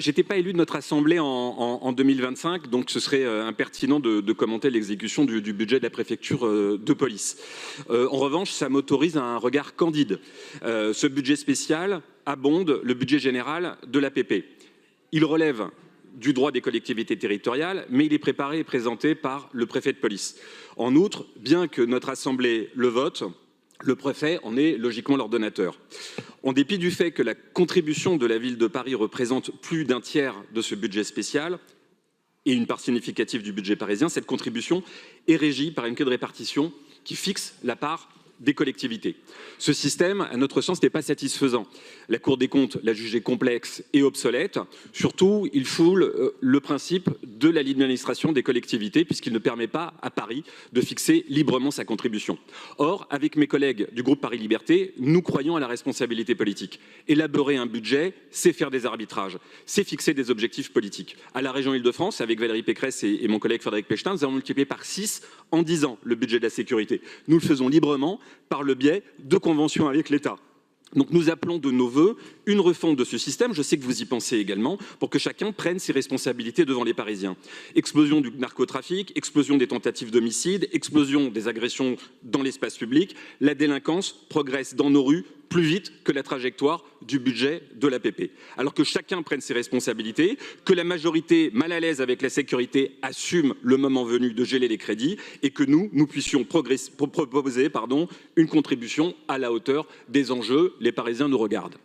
j'étais pas élu de notre assemblée en 2025, donc ce serait impertinent de commenter l'exécution du budget de la préfecture de police. En revanche, ça m'autorise un regard candide. Ce budget spécial abonde le budget général de l'APP. Il relève du droit des collectivités territoriales, mais il est préparé et présenté par le préfet de police. En outre, bien que notre assemblée le vote, le préfet en est logiquement l'ordonnateur. En dépit du fait que la contribution de la ville de Paris représente plus d'un tiers de ce budget spécial et une part significative du budget parisien, cette contribution est régie par une clé de répartition qui fixe la part des collectivités. Ce système, à notre sens, n'est pas satisfaisant. La Cour des comptes l'a jugé complexe et obsolète. Surtout, il foule le principe de la libre administration des collectivités puisqu'il ne permet pas à Paris de fixer librement sa contribution. Or, avec mes collègues du groupe Paris Liberté, nous croyons à la responsabilité politique. Élaborer un budget, c'est faire des arbitrages, c'est fixer des objectifs politiques. À la région Île-de-France, avec Valérie Pécresse et mon collègue Frédéric Pechtin, nous avons multiplié par 6 en 10 ans le budget de la sécurité. Nous le faisons librement par le biais de conventions avec l'État. Donc nous appelons de nos vœux une refonte de ce système, je sais que vous y pensez également, pour que chacun prenne ses responsabilités devant les Parisiens. Explosion du narcotrafic, explosion des tentatives d'homicide, explosion des agressions dans l'espace public, la délinquance progresse dans nos rues plus vite que la trajectoire du budget de l'APP. Alors que chacun prenne ses responsabilités, que la majorité mal à l'aise avec la sécurité assume le moment venu de geler les crédits et que nous puissions proposer une contribution à la hauteur des enjeux. Les Parisiens nous regardent.